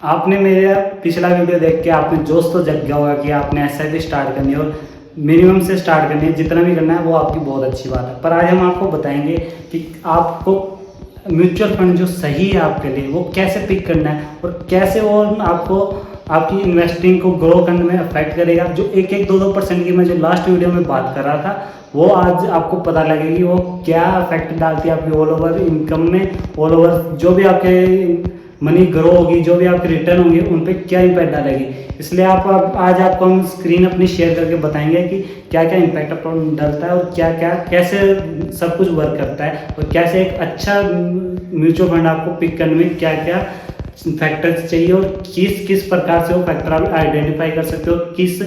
आपने मेरा पिछला वीडियो देख के आपने जोश तो जग गया होगा कि आपने एसआईपी स्टार्ट करनी है और मिनिमम से स्टार्ट करनी है, जितना भी करना है वो आपकी बहुत अच्छी बात है। पर आज हम आपको बताएंगे कि आपको म्यूचुअल फंड जो सही है आपके लिए वो कैसे पिक करना है और कैसे वो आपको आपकी इन्वेस्टिंग को ग्रो करने में अफेक्ट करेगा। जो 1-2% की मैं जो लास्ट वीडियो में बात कर रहा था वो आज आपको पता लगेगी वो क्या अफेक्ट डालती है आपकी ऑल ओवर इनकम में, ऑल ओवर जो भी आपके मनी ग्रो होगी, जो भी आपके रिटर्न होंगे उन पे क्या इम्पैक्ट डालेगी। इसलिए आज आपको हम स्क्रीन अपनी शेयर करके बताएंगे कि क्या क्या इम्पैक्ट डालता है और क्या क्या कैसे सब कुछ वर्क करता है और कैसे एक अच्छा म्यूचुअल फंड आपको पिक करने में क्या क्या फैक्टर्स चाहिए और किस किस प्रकार से वो फैक्टर आप आइडेंटिफाई कर सकते हो, किस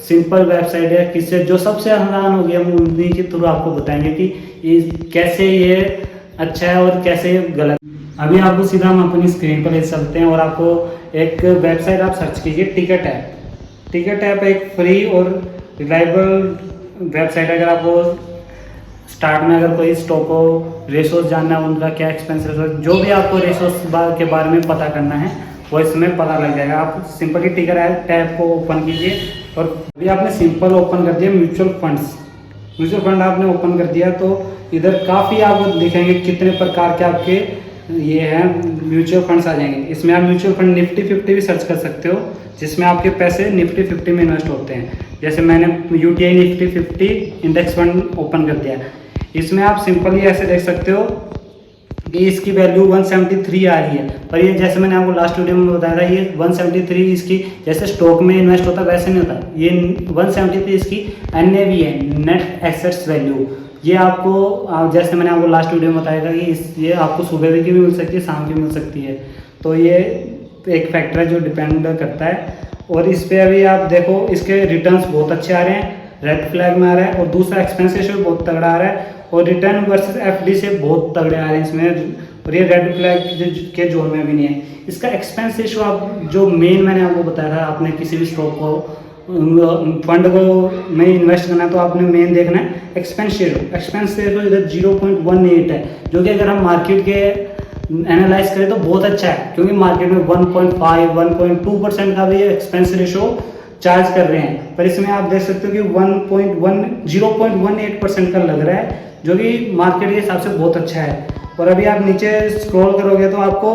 सिंपल वेबसाइट है किससे जो सबसे आसान हो गया, हम उन्हीं के थ्रू आपको बताएंगे कि कैसे ये अच्छा है और कैसे गलत। अभी आपको सीधा हम अपनी स्क्रीन पर ले चलते हैं और आपको एक वेबसाइट आप सर्च कीजिए टिकट ऐप। टिकट ऐप एक फ्री और रिलायबल वेबसाइट है। अगर आपको स्टार्ट में अगर कोई स्टॉक हो रेशोज जानना है, उनका क्या एक्सपेंस रेशो, जो भी आपको रेशोज के बारे में पता करना है वो इसमें पता लग जाएगा। आप सिंपली टिकट ऐप को ओपन कीजिए और अभी आपने सिंपल ओपन कर दिया म्यूचुअल फंड आपने ओपन कर दिया तो इधर काफ़ी आपको दिखेंगे कितने प्रकार के आपके ये हैं म्यूचुअल फंड्स आ जाएंगे। इसमें आप म्यूचुअल फंड निफ्टी 50 भी सर्च कर सकते हो जिसमें आपके पैसे निफ्टी 50 में इन्वेस्ट होते हैं। जैसे मैंने UTI Nifty 50 index fund open कर दिया। इसमें आप सिंपली ऐसे देख सकते हो कि इसकी वैल्यू 173 आ रही है, पर ये जैसे मैंने आपको लास्ट वीडियो में बताया था ये 173 इसकी जैसे स्टॉक में इन्वेस्ट होता है वैसे नहीं होता। ये 173 इसकी NAV है, नेट एसेट्स वैल्यू। ये आपको जैसे मैंने आपको लास्ट वीडियो में बताया था कि ये आपको सुबह की भी मिल सकती है, शाम की मिल सकती है। तो ये एक फैक्टर है जो डिपेंड करता है। और इस पर अभी आप देखो इसके रिटर्न्स बहुत अच्छे आ रहे हैं, रेड फ्लैग में आ रहा है और दूसरा एक्सपेंस रेशियो बहुत तगड़ा आ रहा है और रिटर्न वर्सेस FD से बहुत तगड़े आ रहे हैं इसमें, और ये रेड फ्लैग के जोन में भी नहीं है। इसका एक्सपेंस रेशियो आप जो मेन मैंने आपको बताया था, आपने किसी भी स्टॉक को फंड को में इन्वेस्ट करना है तो आपने मेन देखना है एक्सपेंस रेशियो इधर 0.18 है, जो कि अगर हम मार्केट के एनालाइज करें तो बहुत अच्छा है, क्योंकि मार्केट में 1.5-1.2% का भी एक्सपेंस रेशियो चार्ज कर रहे हैं, पर इसमें आप देख सकते हो कि 0.18% का लग रहा है, जो कि मार्केट के हिसाब से बहुत अच्छा है। और अभी आप नीचे स्क्रॉल करोगे तो आपको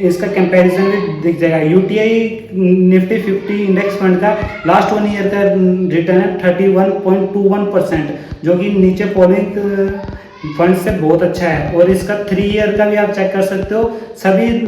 इसका कंपैरिजन भी दिख जाएगा। यूटीआई निफ्टी 50 इंडेक्स फंड का लास्ट 1 ईयर का रिटर्न है 31.21%, जो कि नीचे फॉलोइंग फंड से बहुत अच्छा है। और इसका 3 ईयर का भी आप चेक कर सकते हो,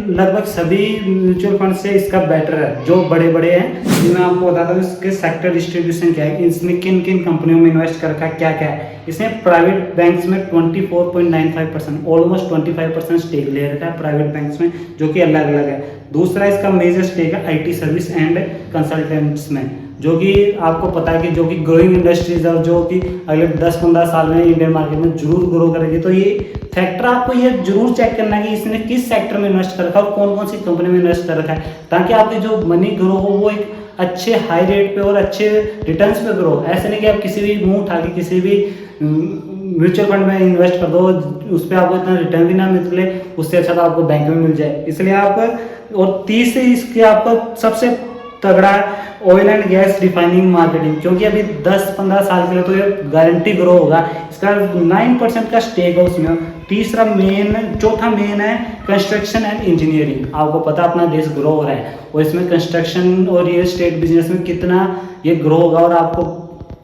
लगभग सभी म्यूचुअल फंड से इसका बेटर है जो बड़े बड़े हैं। मैं आपको बताता हूँ इसके सेक्टर डिस्ट्रीब्यूशन क्या है, इसमें किन किन कंपनियों में इन्वेस्ट कर रखा है, क्या क्या है। इसने प्राइवेट बैंक्स में 24.95% ऑलमोस्ट 25% स्टेक ले रखा है प्राइवेट बैंक्स में, जो कि अलग अलग है। दूसरा इसका मेजर स्टेक है IT सर्विस एंड कंसल्टेंट्स में, जो कि आपको पता है कि जो कि ग्रोइंग इंडस्ट्रीज है और जो कि अगले 10-15 साल में इंडियन मार्केट में जरूर ग्रो करेगी। तो ये फैक्टर आपको ये जरूर चेक करना है कि इसने किस सेक्टर में इन्वेस्ट कर रखा है और कौन कौन सी कंपनी में इन्वेस्ट कर रखा है, ताकि आपकी जो मनी ग्रो हो वो एक अच्छे हाई रेट पे और अच्छे रिटर्न्स पे ग्रो। ऐसे नहीं कि आप किसी भी मुंह उठा के किसी भी म्यूचुअल फंड में इन्वेस्ट कर दो, उस पर आपको इतना रिटर्न भी ना मिले, उससे अच्छा तो आपको बैंक में मिल जाए। इसलिए आप और तीसरी इसके आपको सबसे तगड़ा oil and gas refining marketing, क्योंकि अभी 10-15 साल के लिए तो ये गारंटी ग्रो होगा। इसका 9% का स्टेक है उसमें। चौथा मेन है कंस्ट्रक्शन एंड इंजीनियरिंग। आपको पता अपना देश ग्रो हो रहा है और इसमें कंस्ट्रक्शन और रियल एस्टेट बिजनेस में कितना ये ग्रो होगा, और आपको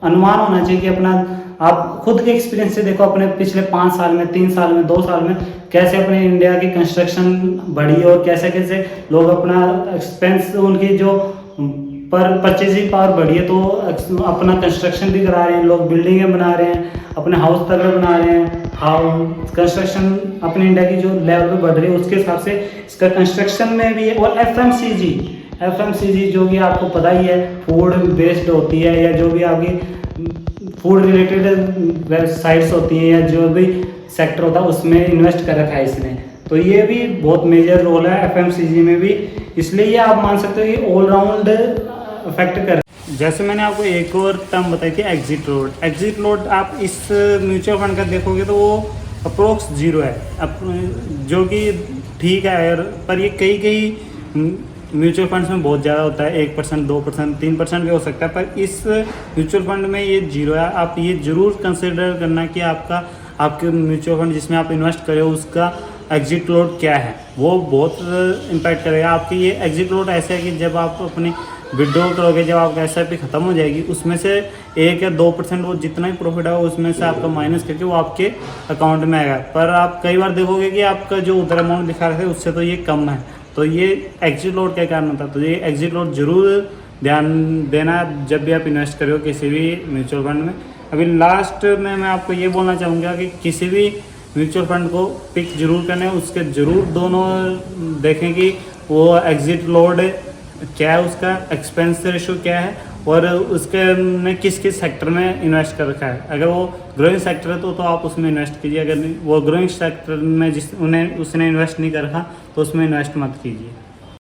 अनुमान होना चाहिए कि अपना आप खुद के एक्सपीरियंस से देखो अपने पिछले 5 साल में, 3 साल में, 2 साल में कैसे अपने इंडिया की कंस्ट्रक्शन बढ़ी और कैसे कैसे लोग अपना एक्सपेंस उनकी जो पर परचेजिंग पावर बढ़ी है, तो अपना कंस्ट्रक्शन भी करा रहे हैं, लोग बिल्डिंगें बना रहे हैं, अपने हाउस तक बना रहे हैं। कंस्ट्रक्शन अपने इंडिया की जो लेवल पे बढ़ रही है उसके हिसाब से इसका कंस्ट्रक्शन में भी है। और FMCG जो कि आपको पता ही है फूड बेस्ड होती है, या जो भी आपकी फूड रिलेटेड साइट्स होती है या जो भी सेक्टर होता है उसमें इन्वेस्ट कर रखा है इसने। तो ये भी बहुत मेजर रोल है FMCG में भी, इसलिए ये आप मान सकते हो ये ऑलराउंड इफेक्ट कर। जैसे मैंने आपको एक और टर्म बताई थी एग्जिट लोड आप इस म्यूचुअल फंड का देखोगे तो वो अप्रोक्स 0 है, जो कि ठीक है, पर ये कई म्यूचुअल फंड्स में बहुत ज़्यादा होता है, 1%, 2%, 3% भी हो सकता है, पर इस म्यूचुअल फंड में ये जीरो है। आप ये ज़रूर कंसिडर करना कि आपके म्यूचुअल फंड जिसमें आप इन्वेस्ट करें उसका एग्जिट लोड क्या है, वो बहुत इम्पैक्ट करेगा आपकी। ये एग्जिट लोड ऐसा है कि जब आप अपनी विड्रॉ करोगे, जब आपका SIP ख़त्म हो जाएगी, उसमें से 1 या 2% वो जितना ही प्रॉफिट है उसमें से आपका माइनस करके वो आपके अकाउंट में आएगा। पर आप कई बार देखोगे कि आपका जो उधर अमाउंट दिखा रहे थे उससे तो ये कम है, तो ये एग्जिट लोड के कारण होता है। तो ये एग्जिट लोड जरूर ध्यान देना जब भी आप इन्वेस्ट करो किसी भी म्यूचुअल फंड में। अभी लास्ट में मैं आपको ये बोलना चाहूँगा कि किसी भी म्यूचुअल फंड को पिक जरूर करना है, उसके ज़रूर दोनों देखें कि वो एग्जिट लोड क्या है, उसका एक्सपेंस रेशो क्या है, और उसके ने किस किस सेक्टर में इन्वेस्ट कर रखा है। अगर वो ग्रोइंग सेक्टर है तो आप उसमें इन्वेस्ट कीजिए, अगर वो ग्रोइंग सेक्टर में उसने इन्वेस्ट नहीं कर रखा तो उसमें इन्वेस्ट मत कीजिए।